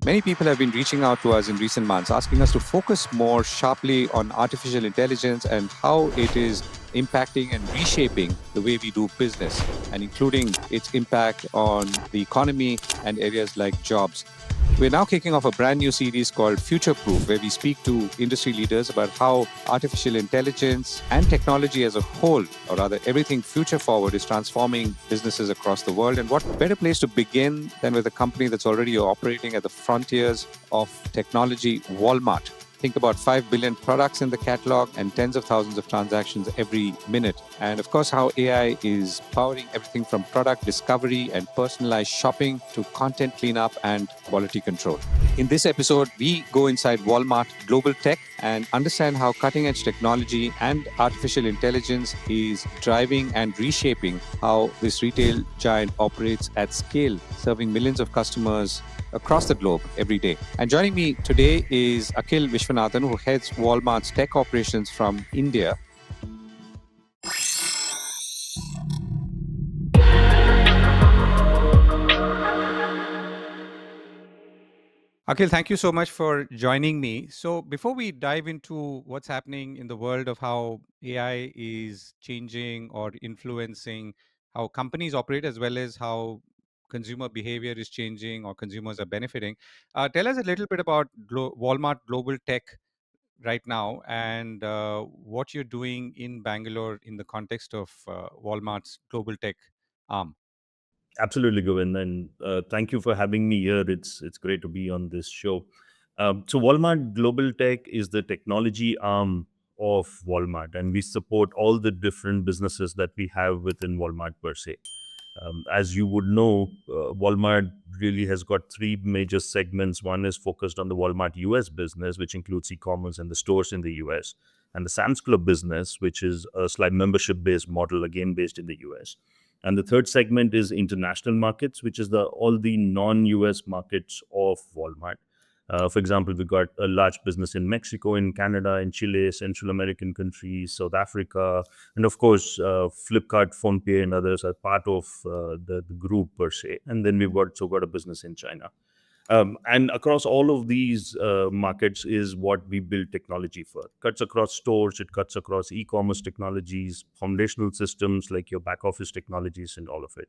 Many people have been reaching out to us in recent months, asking us to focus more sharply on artificial intelligence and how it is impacting and reshaping the way we do business, and including its impact on the economy and areas like jobs. We're now kicking off a brand new series called FutureProof, where we speak to industry leaders about how artificial intelligence and technology as a whole, or rather everything future forward, is transforming businesses across the world. And what better place to begin than with a company that's already operating at the frontiers of technology, Walmart. Think about 5 billion products in the catalog and tens of thousands of transactions every minute. And of course, how AI is powering everything from product discovery and personalized shopping to content cleanup and quality control. In this episode, we go inside Walmart Global Tech and understand how cutting edge technology and artificial intelligence is driving and reshaping how this retail giant operates at scale, serving millions of customers across the globe every day. And joining me today is Akhil Vishwanathan, who heads Walmart's tech operations from India. Akhil, thank you so much for joining me. So, before we dive into what's happening in the world of how AI is changing or influencing how companies operate, as well as how consumer behavior is changing or consumers are benefiting, tell us a little bit about Walmart Global Tech right now and what you're doing in Bangalore in the context of Walmart's Global Tech arm. Absolutely, Govind, and thank you for having me here. It's great to be on this show. So, Walmart Global Tech is the technology arm of Walmart, and we support all the different businesses that we have within Walmart per se. As you would know, Walmart really has got three major segments. One is focused on the Walmart US business, which includes e-commerce and the stores in the US, and the Sam's Club business, which is a slight membership-based model, again based in the US. And the third segment is international markets, which is the all the non-US markets of Walmart. For example, we've got a large business in Mexico, in Canada, in Chile, Central American countries, South Africa, and of course, Flipkart, PhonePe, and others are part of the group per se. And then we've also got a business in China. And across all of these markets is what we build technology for. Cuts across stores, it cuts across e-commerce technologies, foundational systems like your back office technologies, and all of it.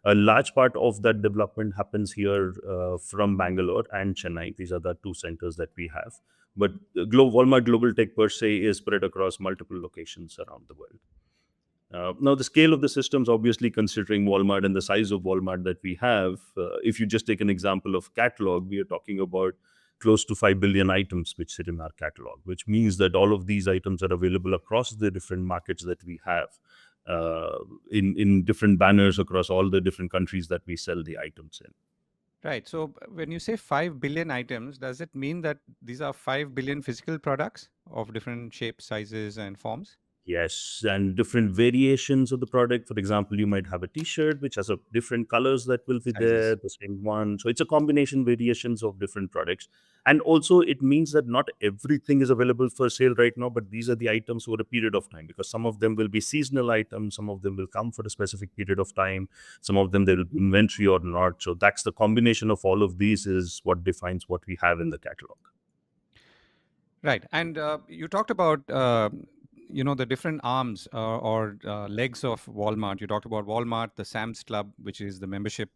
A large part of that development happens here from Bangalore and Chennai. These are the two centers that we have. But Walmart Global Tech per se is spread across multiple locations around the world. Now, the scale of the systems, obviously, considering Walmart and the size of Walmart that we have, if you just take an example of catalog, we are talking about close to 5 billion items which sit in our catalog, which means that all of these items are available across the different markets that we have in different banners across all the different countries that we sell the items in. Right. So, when you say 5 billion items, does it mean that these are 5 billion physical products of different shapes, sizes, and forms? Yes, and different variations of the product. For example, you might have a T-shirt which has a different colors that will be there, Sizes. the same one. So it's a combination variations of different products, and also it means that not everything is available for sale right now. But these are the items for a period of time because some of them will be seasonal items, some of them will come for a specific period of time, some of them they will be inventory or not. So that's the combination of all of these is what defines what we have in the catalog. Right. And you talked about the different arms or legs of Walmart. You talked about Walmart, the Sam's Club, which is the membership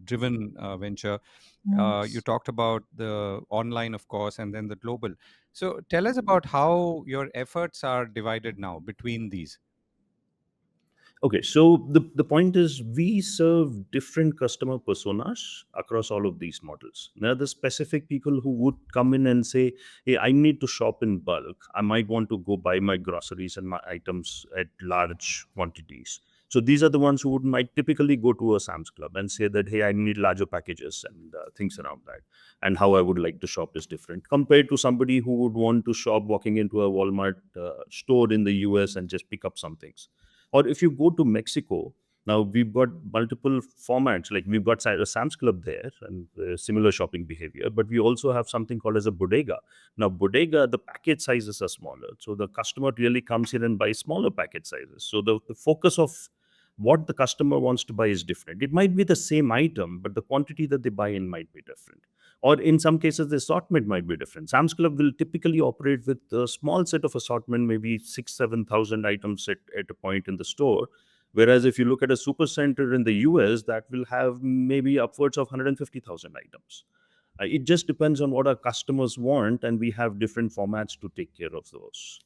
driven venture. You talked about the online, of course, and then the global. So tell us about how your efforts are divided now between these. Okay, so the point is we serve different customer personas across all of these models. Now, the specific people who would come in and say, hey, I need to shop in bulk. I might want to go buy my groceries and my items at large quantities. So these are the ones who would might typically go to a Sam's Club and say that, hey, I need larger packages and things around that. And how I would like to shop is different compared to somebody who would want to shop walking into a Walmart store in the US and just pick up some things. Or if you go to Mexico, now we've got multiple formats. Like we've got a Sam's Club there and similar shopping behavior, but we also have something called as a bodega. Now, bodega, the package sizes are smaller, so the customer really comes in and buys smaller package sizes. So the focus of what the customer wants to buy is different. It might be the same item, but the quantity that they buy in might be different. Or in some cases, the assortment might be different. Sam's Club will typically operate with a small set of assortment, maybe 7,000 items at a point in the store. Whereas if you look at a super center in the US, that will have maybe upwards of 150,000 items. It just depends on what our customers want, and we have different formats to take care of those.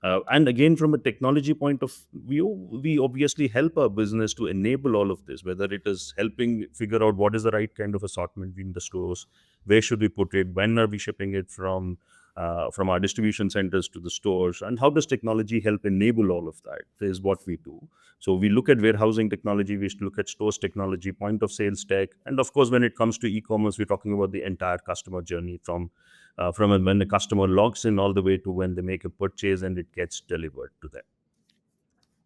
And again, from a technology point of view, we obviously help our business to enable all of this, whether it is helping figure out what is the right kind of assortment in the stores, where should we put it, when are we shipping it from our distribution centers to the stores, and how does technology help enable all of that is what we do. So we look at warehousing technology, we look at stores technology, point of sales tech, and of course, when it comes to e-commerce, we're talking about the entire customer journey from when the customer logs in all the way to when they make a purchase and it gets delivered to them.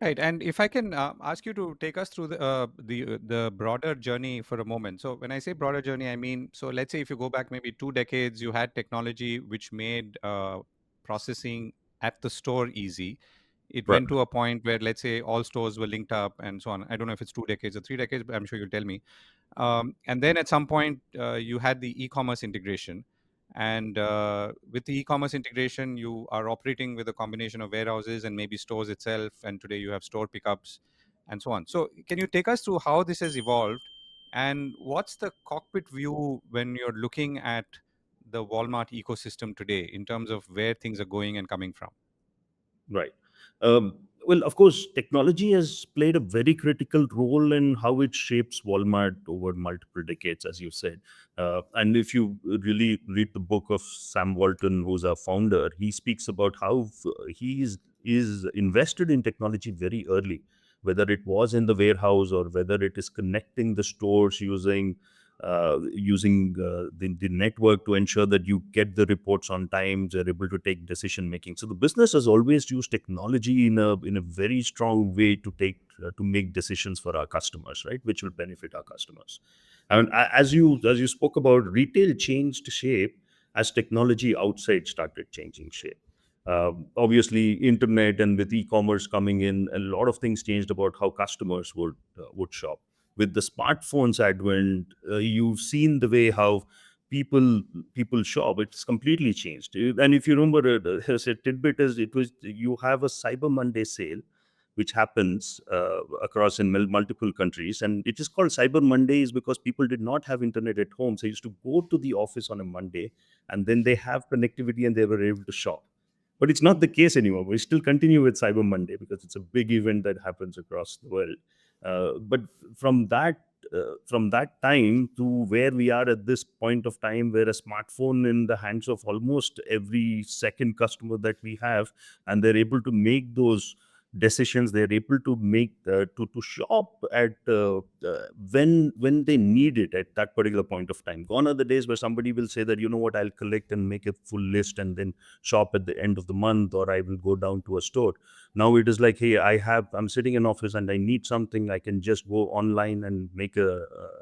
Right, and if I can ask you to take us through the broader journey for a moment. So when I say broader journey, I mean, so let's say if you go back maybe 2 decades, you had technology which made processing at the store easy. It Right. went to a point where, let's say, all stores were linked up and so on. I don't know if it's 2 decades or 3 decades, but I'm sure you'll tell me. And then at some point, you had the e-commerce integration. And with the e-commerce integration, you are operating with a combination of warehouses and maybe stores itself. And today you have store pickups and so on. So can you take us through how this has evolved? And what's the cockpit view when you're looking at the Walmart ecosystem today in terms of where things are going and coming from? Right. Well, of course, technology has played a very critical role in how it shapes Walmart over multiple decades, as you said. And if you really read the book of Sam Walton, who's our founder, he speaks about how he is invested in technology very early, whether it was in the warehouse or whether it is connecting the stores using the network to ensure that you get the reports on time, they're able to take decision making. So the business has always used technology in a very strong way to make decisions for our customers, right, which will benefit our customers. And as you spoke about, retail changed shape as technology outside started changing shape. Obviously, internet and with e-commerce coming in, a lot of things changed about how customers would shop. With the smartphones advent, you've seen the way how people people shop. It's completely changed. And if you remember, as a tidbit is it was you have a Cyber Monday sale, which happens across in multiple countries, and it is called Cyber Mondays because people did not have internet at home, so they used to go to the office on a Monday, and then they have connectivity and they were able to shop. But it's not the case anymore. We still continue with Cyber Monday because it's a big event that happens across the world. But from that from that time to where we are at this point of time, where a smartphone in the hands of almost every second customer that we have, and they're able to make those decisions, they're able to make to shop at when they need it at that particular point of time. Gone are the days where somebody will say that, you know what, I'll collect and make a full list and then shop at the end of the month, or I will go down to a store. Now it is like, hey, I'm sitting in office and I need something, I can just go online and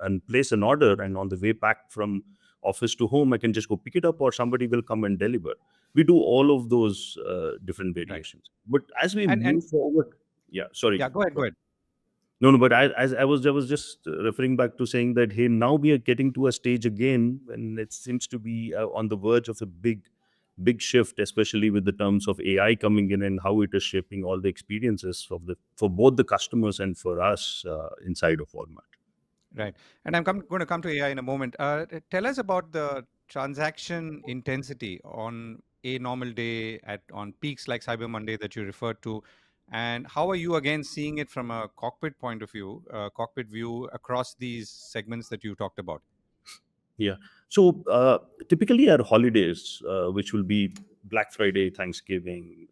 and place an order, and on the way back from office to home, I can just go pick it up, or somebody will come and deliver. We do all of those different Right. variations. But as we And move forward, yeah, sorry. yeah, go ahead, Go go ahead. ahead. No, no, but as I was just referring back to saying that, hey, now we are getting to a stage again when it seems to be on the verge of a big shift, especially with the terms of AI coming in and how it is shaping all the experiences for both the customers and for us inside of Walmart. Right. And going to come to AI in a moment. Tell us about the transaction intensity on a normal day on peaks like Cyber Monday that you referred to. And how are you again seeing it from a cockpit point of view, cockpit view across these segments that you talked about? Yeah. So typically our holidays, which will be Black Friday, Thanksgiving,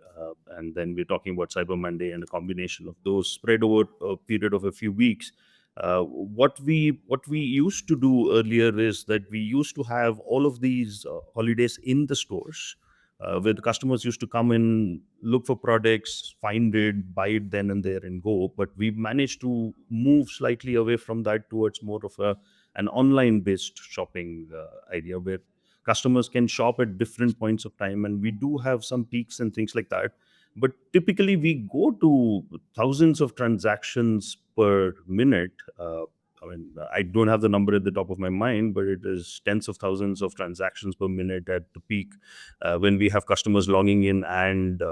and then we're talking about Cyber Monday and a combination of those spread over a period of a few weeks. What we used to do earlier is that we used to have all of these holidays in the stores, where the customers used to come in, look for products, find it, buy it then and there, and go. But we've managed to move slightly away from that towards more of an online based shopping idea, where customers can shop at different points of time, and we do have some peaks and things like that. But typically we go to thousands of transactions per minute. I don't have the number at the top of my mind, but it is tens of thousands of transactions per minute at the peak, when we have customers logging in and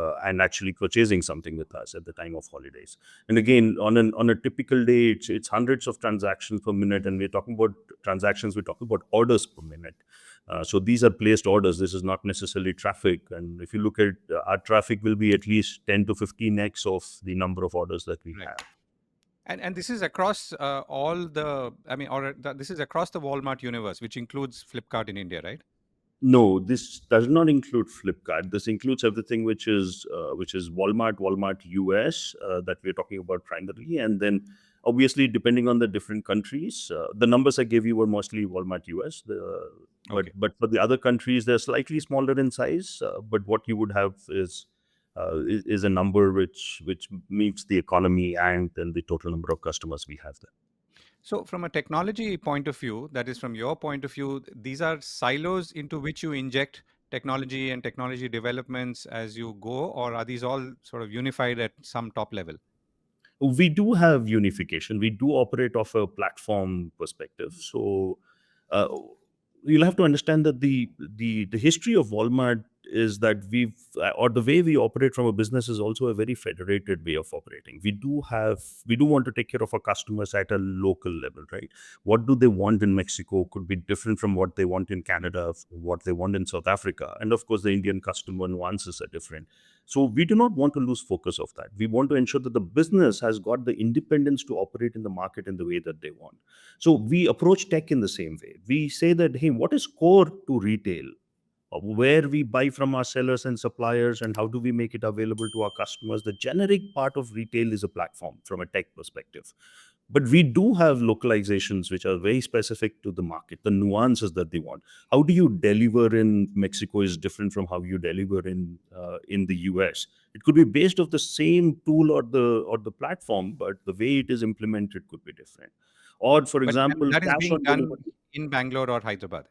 actually purchasing something with us at the time of holidays. And again, on a typical day, it's hundreds of transactions per minute, and we're talking about transactions. We're talking about orders per minute. So these are placed orders. This is not necessarily traffic. And if you look at our traffic, will be at least 10 to 15x of the number of orders that we Right. have. And this is across all the, I mean, this is across the Walmart universe, which includes Flipkart in India, right? No, this does not include Flipkart. This includes everything which is Walmart, Walmart US, that we're talking about primarily, and then obviously depending on the different countries, the numbers I gave you were mostly Walmart US. Okay. But for the other countries, they're slightly smaller in size. But what you would have is a number which meets the economy and then the total number of customers we have there. So, from a technology point of view, that is from your point of view, these are silos into which you inject technology and technology developments as you go, or are these all sort of unified at some top level? We do have unification. We do operate off a platform perspective. So uh, you'll have to understand that the history of Walmart is that or the way we operate from a business is also a very federated way of operating. We do want to take care of our customers at a local level, right? What do they want in Mexico could be different from what they want in Canada, what they want in South Africa, and of course the Indian customer nuances are different. So we do not want to lose focus of that. We want to ensure that the business has got the independence to operate in the market in the way that they want. So we approach tech in the same way. We say that, hey, what is core to retail? Where we buy from our sellers and suppliers, and how do we make it available to our customers? The generic part of retail is a platform from a tech perspective. But we do have localizations which are very specific to the market, the nuances that they want. How do you deliver in Mexico is different from how you deliver in the US. It could be based off the same tool or the platform, but the way it is implemented could be different. Or, for And example, that is cash being on done delivery. in Bangalore or Hyderabad.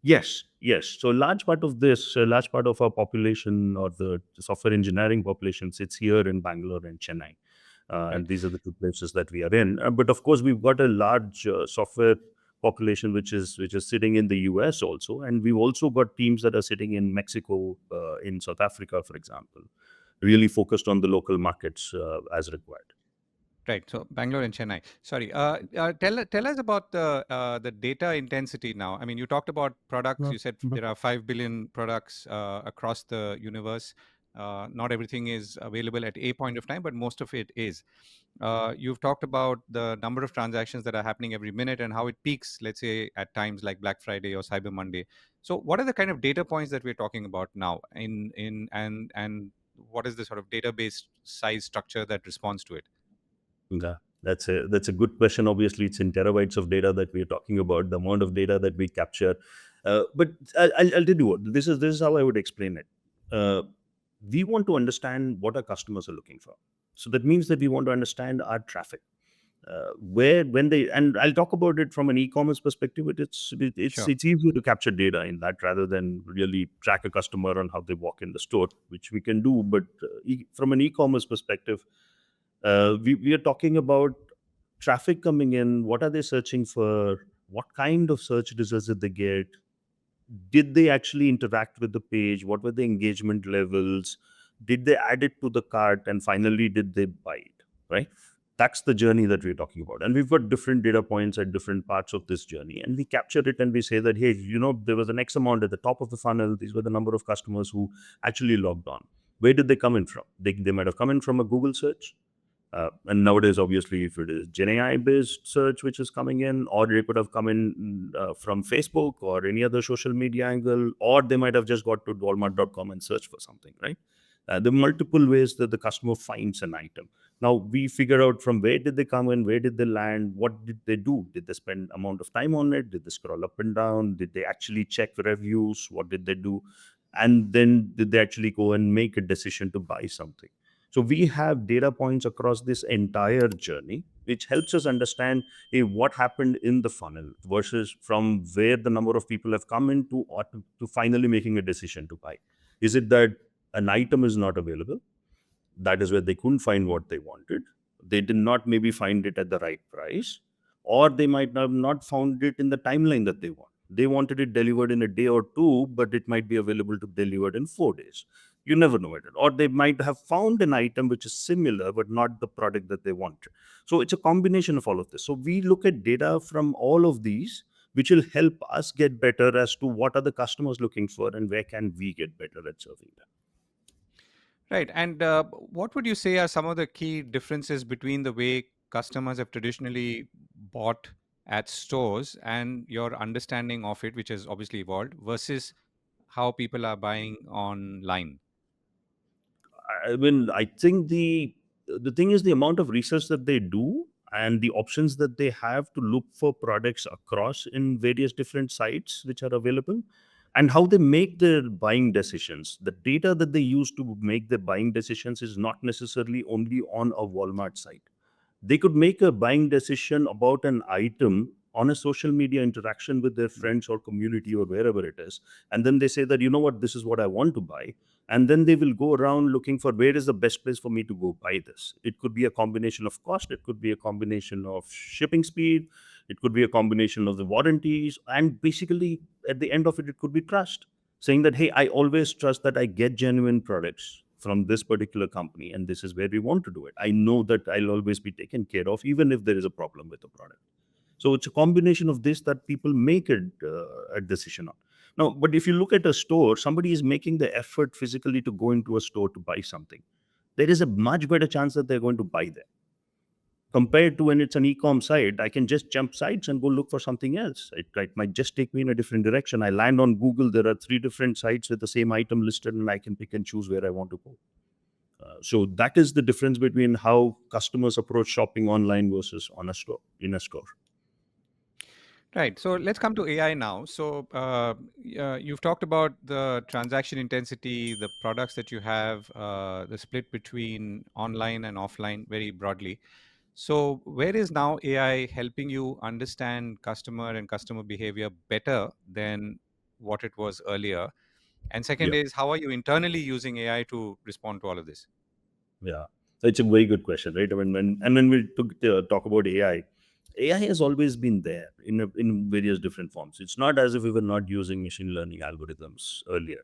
Yes, yes. So a large part of our population or the software engineering population sits here in Bangalore and Chennai. Right. And these are the two places that we are in. But of course, we've got a large software population which is sitting in the US also, and we've also got teams that are sitting in Mexico, in South Africa, for example, really focused on the local markets as required. Right. So Bangalore and Chennai. Sorry. Tell us about the data intensity now. I mean, you talked about products. You said there are 5 billion products across the universe. Not everything is available at a point of time, but most of it is. You've talked about the number of transactions that are happening every minute and how it peaks, let's say, at times like Black Friday or Cyber Monday. So, what are the kind of data points that we're talking about now? And what is the sort of database size structure that responds to it? Yeah, that's a good question. Obviously, it's in terabytes of data that we're talking about. The amount of data that we capture, but I'll tell you what. This is how I would explain it. We want to understand what our customers are looking for. So that means that we want to understand our traffic. Where when they and I'll talk about it from an e-commerce perspective. Sure. It's easier to capture data in that rather than really track a customer on how they walk in the store, which we can do. But from an e-commerce perspective, we are talking about traffic coming in. What are they searching for? What kind of search results did they get? Did they actually interact with the page? What were the engagement levels? Did they add it to the cart? And finally, did they buy it? Right? That's the journey that we're talking about. And we've got different data points at different parts of this journey. And we capture it and we say that, hey, there was an X amount at the top of the funnel. These were the number of customers who actually logged on. Where did they come in from? They might have come in from a Google search. And nowadays, obviously, if it is Gen AI based search which is coming in, or they could have come in from Facebook or any other social media angle, or they might have just got to Walmart.com and search for something, right? There are multiple ways that the customer finds an item. Now we figure out from where did they come in, where did they land, what did they do? Did they spend amount of time on it? Did they scroll up and down? Did they actually check reviews? What did they do? And then did they actually go and make a decision to buy something? So we have data points across this entire journey, which helps us understand, hey, what happened in the funnel versus from where the number of people have come in to finally making a decision to buy. Is it that an item is not available. That is where they couldn't find what they wanted. They did not maybe find it at the right price, or they might have not found it in the timeline that they want. They wanted it delivered in a day or two, but it might be available to delivered in 4 days. You never know it. Or they might have found an item which is similar, but not the product that they wanted. So it's a combination of all of this. So we look at data from all of these, which will help us get better as to what are the customers looking for and where can we get better at serving them. Right. And what would you say are some of the key differences between the way customers have traditionally bought at stores and your understanding of it, which has obviously evolved, versus how people are buying online? I mean, I think the thing is the amount of research that they do and the options that they have to look for products across in various different sites which are available, and how they make their buying decisions. The data that they use to make their buying decisions is not necessarily only on a Walmart site. They could make a buying decision about an item on a social media interaction with their friends or community or wherever it is, and then they say that, you know what, this is what I want to buy, and then they will go around looking for where is the best place for me to go buy this. It could be a combination of cost, it could be a combination of shipping speed, it could be a combination of the warranties, and basically at the end of it, it could be trust, saying that, hey, I always trust that I get genuine products from this particular company, and this is where we want to do it. I know that I'll always be taken care of even if there is a problem with the product. So it's a combination of this that people make a decision on. Now, but if you look at a store, somebody is making the effort physically to go into a store to buy something. There is a much better chance that they're going to buy there. Compared to when it's an e-com site, I can just jump sites and go look for something else. It might just take me in a different direction. I land on Google, there are 3 different sites with the same item listed, and I can pick and choose where I want to go. So that is the difference between how customers approach shopping online versus on a store, in a store. Right. So let's come to AI now. So you've talked about the transaction intensity, the products that you have, the split between online and offline very broadly. So where is now AI helping you understand customer and customer behavior better than what it was earlier? And second Yeah. is, how are you internally using AI to respond to all of this? Yeah, so it's a very good question, right? I mean, when we talk about AI, AI has always been there in various different forms. It's not as if we were not using machine learning algorithms earlier.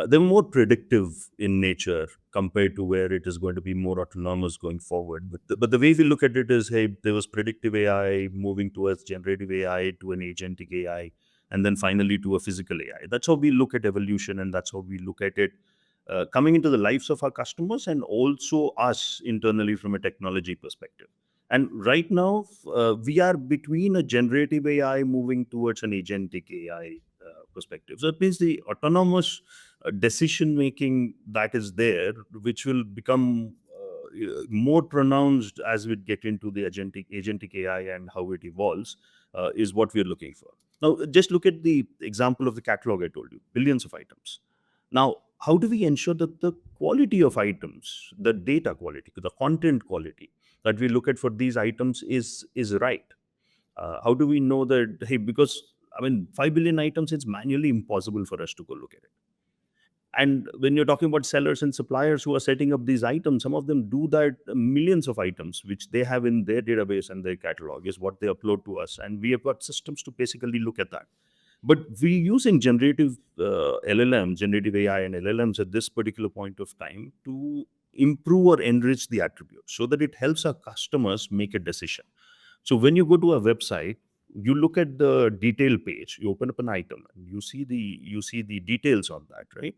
They're more predictive in nature compared to where it is going to be more autonomous going forward. But the way we look at it is, hey, there was predictive AI moving towards generative AI to an agentic AI, and then finally to a physical AI. That's how we look at evolution, and that's how we look at it coming into the lives of our customers and also us internally from a technology perspective. And right now, we are between a generative AI moving towards an agentic AI perspective. So it means the autonomous decision making that is there, which will become more pronounced as we get into the agentic AI and how it evolves, is what we're looking for. Now, just look at the example of the catalog I told you, billions of items. Now, how do we ensure that the quality of items, the data quality, the content quality that we look at for these items is right? How do we know that, hey, because I mean, 5 billion items, it's manually impossible for us to go look at it. And when you're talking about sellers and suppliers who are setting up these items, some of them do that millions of items, which they have in their database and their catalog is what they upload to us. And we have got systems to basically look at that. But we're using generative LLM, generative AI and LLMs at this particular point of time to improve or enrich the attributes so that it helps our customers make a decision. So when you go to a website, you look at the detail page, you open up an item, and you see the details on that, right?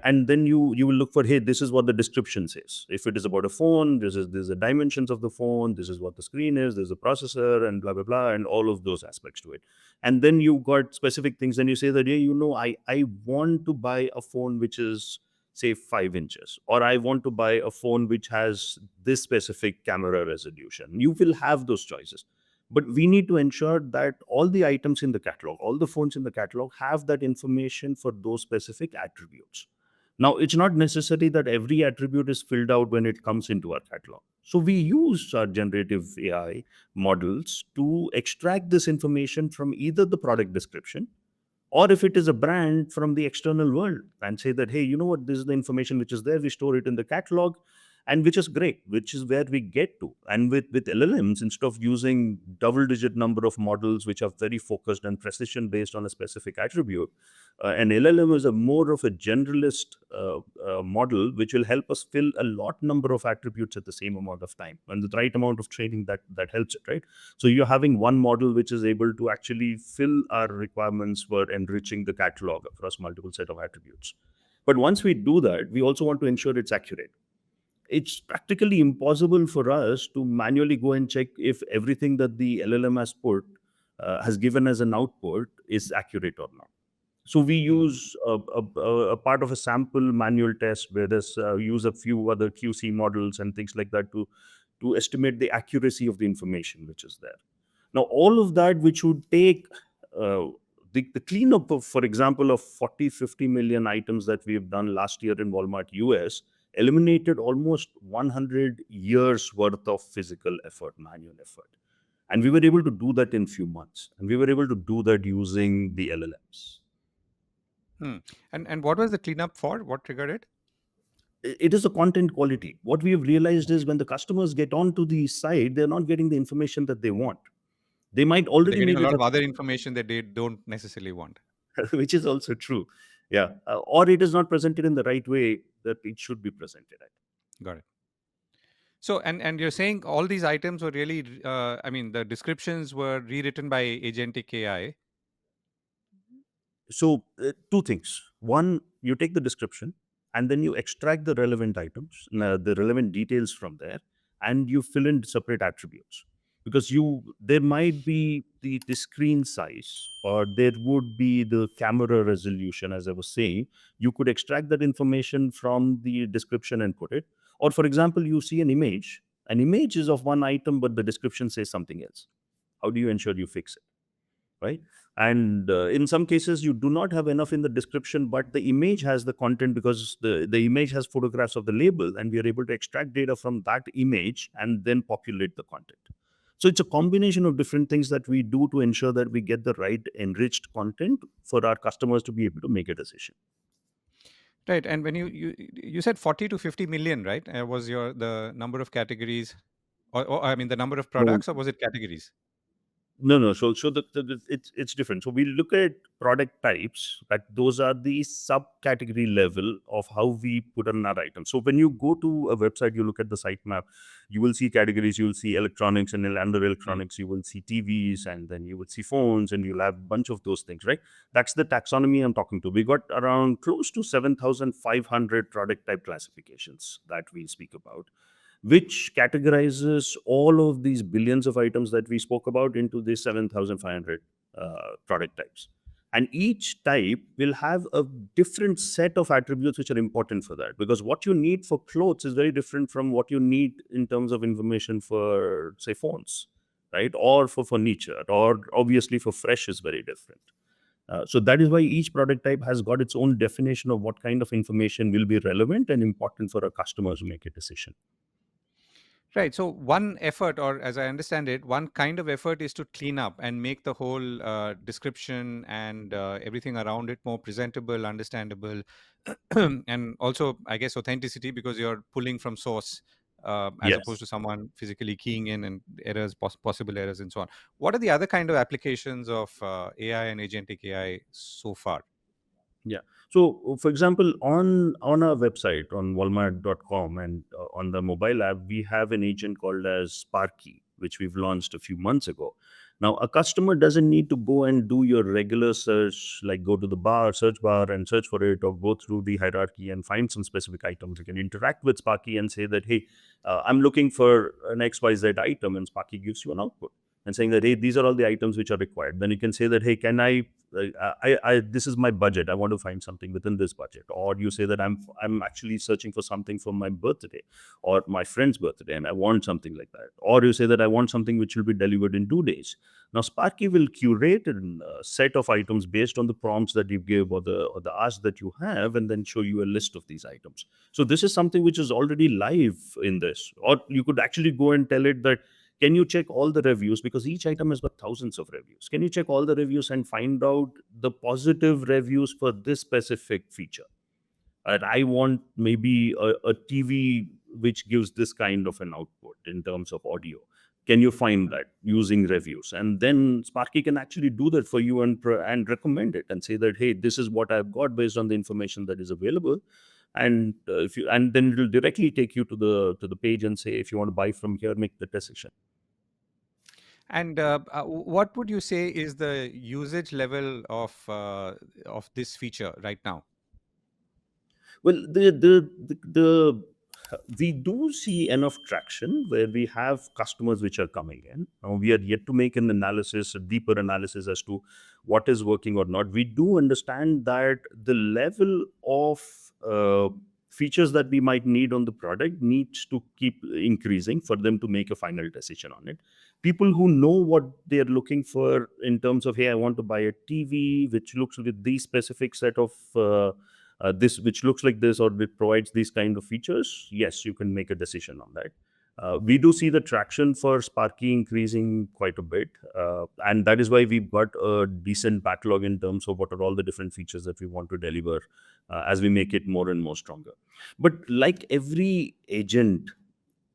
And then you will look for, hey, this is what the description says. If it is about a phone, this is the dimensions of the phone, this is what the screen is, there's a processor, and blah blah blah, and all of those aspects to it. And then you got specific things, and you say that, yeah, I want to buy a phone which is say 5 inches, or I want to buy a phone which has this specific camera resolution. You will have those choices, but we need to ensure that all the items in the catalog, all the phones in the catalog have that information for those specific attributes. Now, it's not necessary that every attribute is filled out when it comes into our catalog. So we use our generative AI models to extract this information from either the product description Or if it is a brand from the external world, and say that, hey, you know what, this is the information which is there, we store it in the catalog, and which is great, which is where we get to. And with LLMs, instead of using double digit number of models which are very focused and precision based on a specific attribute, an LLM is a more of a generalist model which will help us fill a lot number of attributes at the same amount of time, and the right amount of training that helps it, right? So you're having one model which is able to actually fill our requirements for enriching the catalog across multiple set of attributes. But once we do that, we also want to ensure it's accurate. It's practically impossible for us to manually go and check if everything that the LLM has put has given as an output is accurate or not. So we Hmm. use a part of a sample manual test, where there's use a few other QC models and things like that to estimate the accuracy of the information which is there. Now, all of that, which would take uh, the cleanup of, for example, of 40-50 million items that we have done last year in Walmart US, eliminated almost 100 years worth of physical effort, manual effort. And we were able to do that in few months. And we were able to do that using the LLMs. Hmm. And what was the cleanup for? What triggered it? It is a content quality. What we have realized is when the customers get onto the site, they're not getting the information that they want. They might So they're already getting a maybe lot of have, other information that they don't necessarily want. which is also true. Yeah. Or it is not presented in the right way that it should be presented at. Got it. So, and you're saying all these items were really, I mean, the descriptions were rewritten by agentic AI. So, two things. One, you take the description and then you extract the relevant items, the relevant details from there, and you fill in separate attributes. Because there might be the screen size, or there would be the camera resolution, as I was saying. You could extract that information from the description and put it. Or, for example, you see an image. An image is of one item, but the description says something else. How do you ensure you fix it? Right? And in some cases you do not have enough in the description, but the image has the content, because the image has photographs of the label, and we are able to extract data from that image and then populate the content. So it's a combination of different things that we do to ensure that we get the right enriched content for our customers to be able to make a decision. Right. And when you said 40 to 50 million, right? Was your the number of categories, or I mean the number of No, products, or was it categories? no. So it's different. So we look at product types, that those are the subcategory level of how we put on our item. So when you go to a website, you look at the site map, you will see categories. You will see electronics, and then under Hmm. electronics, you will see TVs, and then you will see phones, and you'll have a bunch of those things, right? That's the taxonomy I'm talking to. We got around close to 7,500 product type classifications that we speak about, which categorizes all of these billions of items that we spoke about into these 7,500 product types. And each type will have a different set of attributes which are important for that. Because what you need for clothes is very different from what you need in terms of information for, say, phones, right? Or for furniture, or obviously for fresh is very different. So that is why each product type has got its own definition of what kind of information will be relevant and important for a customer to make a decision. Right. So one effort, or as I understand it, one kind of effort is to clean up and make the whole description and everything around it more presentable, understandable, and also, I guess, authenticity, because you're pulling from source, as opposed Yes. to someone physically keying in and errors, possible errors, and so on. What are the other kind of applications of AI and agentic AI so far? Yeah. So, for example, on our website on Walmart.com, and on the mobile app, we have an agent called as Sparky, which we've launched a few months ago. Now, a customer doesn't need to go and do your regular search, like go to the search bar and search for it, or go through the hierarchy and find some specific items. You can interact with Sparky and say that, hey, I'm looking for an XYZ item, and Sparky gives you an output and saying that, hey, these are all the items which are required. Then you can say that, hey, can this is my budget. I want to find something within this budget. Or you say that I'm actually searching for something for my birthday or my friend's birthday, and I want something like that. Or you say that I want something which will be delivered in 2 days. Now, Sparky will curate a set of items based on the prompts that you give, or the ask that you have, and then show you a list of these items. So this is something which is already live in this. Or you could actually go and tell it that, Can you check all the reviews, because each item has got thousands of reviews? Can you check all the reviews and find out the positive reviews for this specific feature? And I want maybe a TV which gives this kind of an output in terms of audio. Can you find that using reviews? And then Sparky can actually do that for you and recommend it and say that, hey, this is what I've got based on the information that is available. And if you and then it'll directly take you to the page and say, if you want to buy from here, make the decision. And what would you say is the usage level of this feature right now? Well, the we do see enough traction where we have customers which are coming in. Now, we are yet to make an analysis, a deeper analysis as to what is working or not. We do understand that the level of features that we might need on the product needs to keep increasing for them to make a final decision on it. People who know what they are looking for in terms of, hey, I want to buy a TV which looks with these specific set of this which looks like this, or which provides these kind of features, yes, you can make a decision on that. We do see the traction for Sparky increasing quite a bit, and that is why we've got a decent backlog in terms of what are all the different features that we want to deliver as we make it more and more stronger. But like every agent,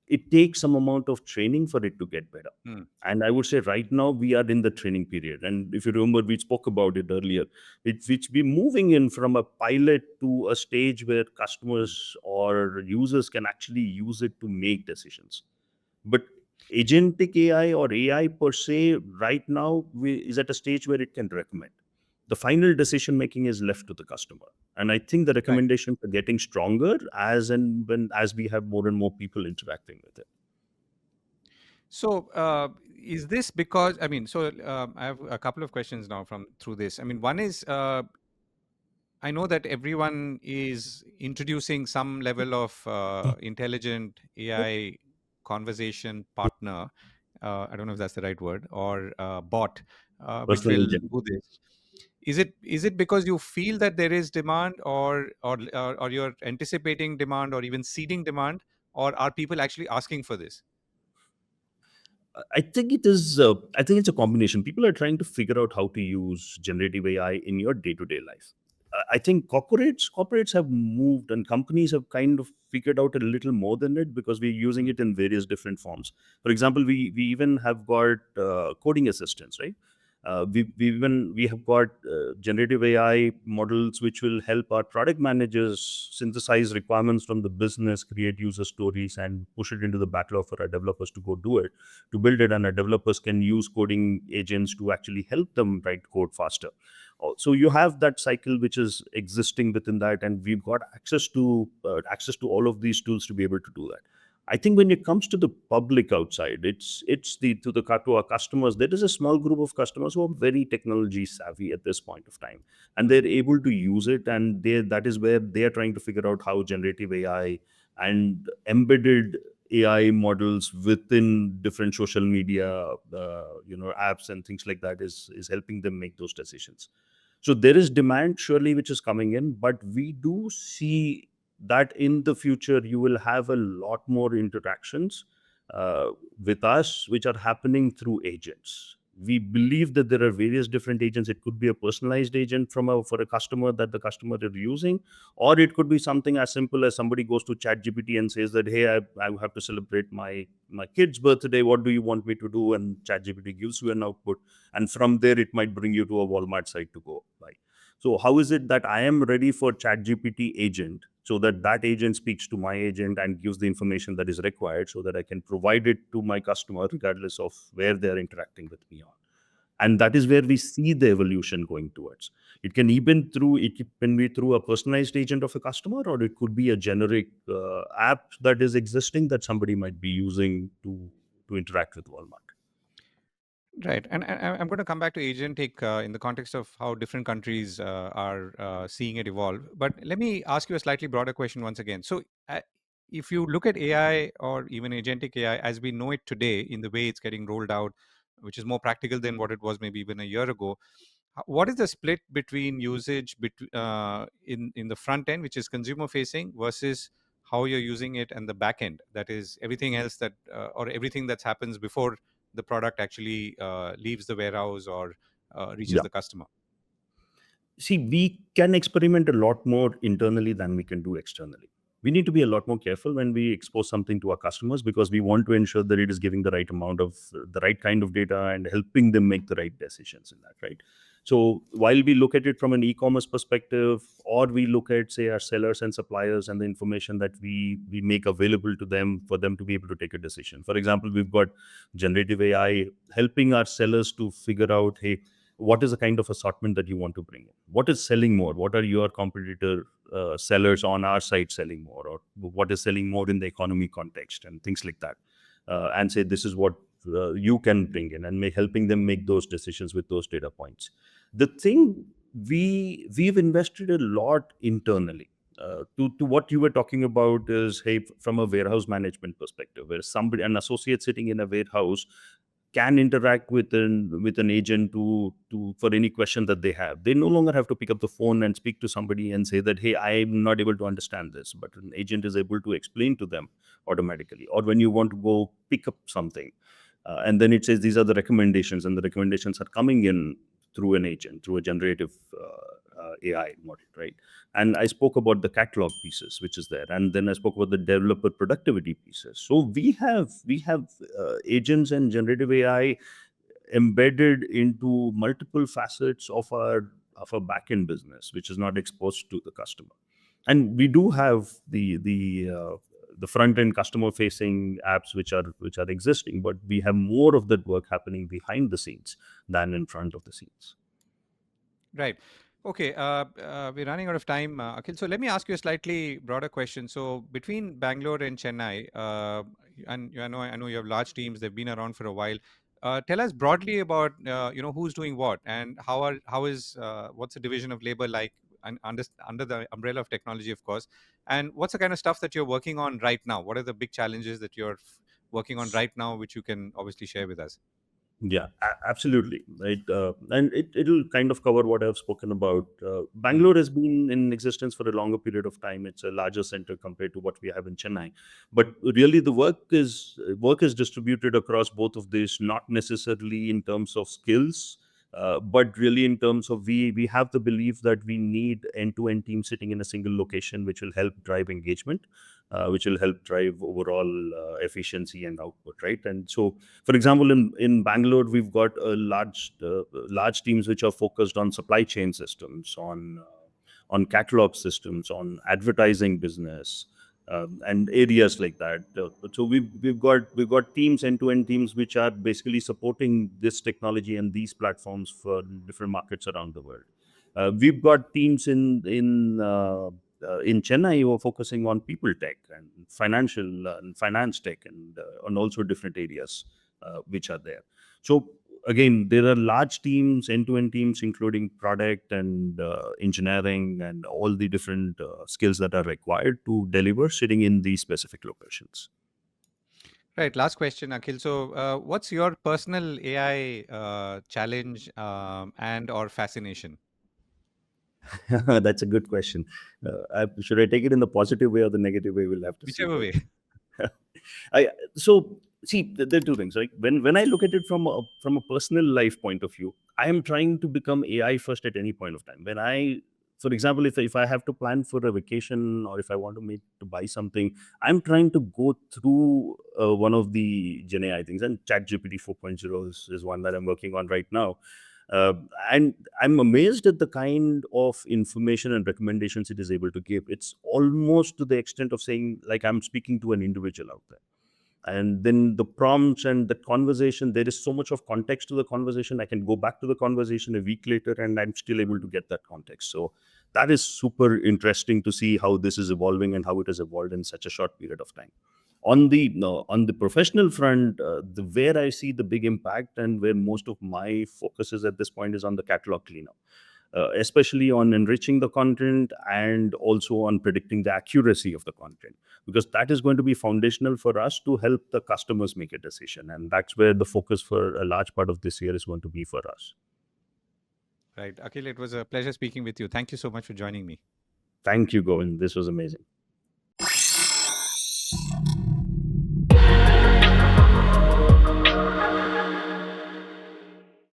it takes some amount of training for it to get better. Hmm. And I would say right now we are in the training period. And if you remember, we spoke about it earlier. Which we're moving in from a pilot to a stage where customers or users can actually use it to make decisions. But agentic AI or AI per se, right now, is at a stage where it can recommend. The final decision making is left to the customer. And I think the Right. recommendations are getting stronger as we have more and more people interacting with it. So, is this because, I mean, so I have a couple of questions now from through this. I mean, one is, I know that everyone is introducing some level of intelligent AI conversation partner. I don't know if that's the right word, or bot, which Personal will agent. do this. Is it because you feel that there is demand, or you're anticipating demand, or even seeding demand, or are people actually asking for this? I think it is. I think it's a combination. People are trying to figure out how to use generative AI in your day-to-day life. I think corporates have moved, and companies have kind of figured out a little more than it, because we're using it in various different forms. For example, we even have got coding assistants, right? We have got generative AI models which will help our product managers synthesize requirements from the business, create user stories, and push it into the backlog for our developers to go do it, to build it. And our developers can use coding agents to actually help them write code faster. So you have that cycle which is existing within that, and we've got access to all of these tools to be able to do that. I think when it comes to the public outside, it's the to our customers. There is a small group of customers who are very technology savvy at this point of time, and they're able to use it. And that is where they are trying to figure out how generative AI and embedded AI models within different social media, apps and things like that is helping them make those decisions. So there is demand surely which is coming in, but we do see that in the future you will have a lot more interactions uh, with us which are happening through agents. We believe that there are various different agents. It could be a personalized agent for a customer that the customer is using, or it could be something as simple as somebody goes to ChatGPT and says that, hey, I have to celebrate my kid's birthday, what do you want me to do? And ChatGPT gives you an output, and from there it might bring you to a Walmart site to go buy. So how is it that I am ready for ChatGPT agent, so that that agent speaks to my agent and gives the information that is required, so that I can provide it to my customer regardless of where they're interacting with me on? And that is where we see the evolution going towards. It can be through a personalized agent of a customer, or it could be a generic app that is existing that somebody might be using to interact with Walmart. Right. And I'm going to come back to agentic in the context of how different countries are seeing it evolve. But let me ask you a slightly broader question once again. So, if you look at AI, or even agentic AI as we know it today, in the way it's getting rolled out, which is more practical than what it was maybe even a year ago, what is the split between usage in the front end, which is consumer facing, versus how you're using it, and the back end, that is everything else that or everything that happens before the product actually leaves the warehouse or reaches Yeah. the customer. See, we can experiment a lot more internally than we can do externally. We need to be a lot more careful when we expose something to our customers, because we want to ensure that it is giving the right amount of the right kind of data and helping them make the right decisions in that, right? So while we look at it from an e-commerce perspective, or we look at, say, our sellers and suppliers and the information that we make available to them for them to be able to take a decision. For example, we've got generative AI helping our sellers to figure out, hey, what is the kind of assortment that you want to bring in? What is selling more? What are your competitor sellers on our site selling more? Or what is selling more in the economy context and things like that? And say, this is what you can bring in, and helping them make those decisions with those data points. The thing we've invested a lot internally to what you were talking about is, hey, from a warehouse management perspective, where an associate sitting in a warehouse can interact with an agent to for any question that they have. They no longer have to pick up the phone and speak to somebody and say that, hey, I'm not able to understand this, but an agent is able to explain to them automatically. Or when you want to go pick up something, and then it says these are the recommendations, and the recommendations are coming in through an agent, through a generative AI model, right? And I spoke about the catalog pieces, which is there, and then I spoke about the developer productivity pieces. So we have agents and generative AI embedded into multiple facets of our backend business, which is not exposed to the customer. And we do have the front end customer facing apps which are existing, but we have more of that work happening behind the scenes than in front of the scenes. Right. Okay. We're running out of time, Akhil. So let me ask you a slightly broader question. So between Bangalore and Chennai, and I know you have large teams. They've been around for a while. Tell us broadly about who's doing what, and what's the division of labor like, and under the umbrella of technology, of course. And what's the kind of stuff that you're working on right now? What are the big challenges that you're working on right now, which you can obviously share with us? Yeah, absolutely. Right. And it'll kind of cover what I've spoken about. Hmm. Bangalore has been in existence for a longer period of time. It's a larger center compared to what we have in Chennai. But really, the work is distributed across both of these, not necessarily in terms of skills, but really in terms of we have the belief that we need end-to-end team sitting in a single location, which will help drive engagement, which will help drive overall efficiency and output, right? And so, for example, in Bangalore, we've got a large teams which are focused on supply chain systems, on catalog systems, on advertising business, and areas like that. So we've got teams, end-to-end teams, which are basically supporting this technology and these platforms for different markets around the world. We've got teams in Chennai who are focusing on people tech and financial and finance tech, and also different areas which are there. So again, there are large teams, end-to-end teams, including product and engineering and all the different skills that are required to deliver, sitting in these specific locations. Right. Last question, Akhil. So, what's your personal AI challenge and or fascination? That's a good question. Should I take it in the positive way or the negative way? We'll have to see, Whichever right? way. So see, there are two things. Like when I look at it from a personal life point of view, I am trying to become AI first at any point of time. For example, if I have to plan for a vacation, or if I want to buy something, I'm trying to go through one of the Gen AI things, and ChatGPT 4.0 is one that I'm working on right now. Uh, and I'm amazed at the kind of information and recommendations it is able to give. It's almost to the extent of saying, like, I'm speaking to an individual out there. And then the prompts and the conversation, there is so much of context to the conversation. I can go back to the conversation a week later and I'm still able to get that context. So that is super interesting to see how this is evolving and how it has evolved in such a short period of time. On the professional front, the where I see the big impact and where most of my focus is at this point is on the catalog cleanup, especially on enriching the content and also on predicting the accuracy of the content, because that is going to be foundational for us to help the customers make a decision. And that's where the focus for a large part of this year is going to be for us. Right. Akhil, it was a pleasure speaking with you. Thank you so much for joining me. Thank you, Govind. This was amazing.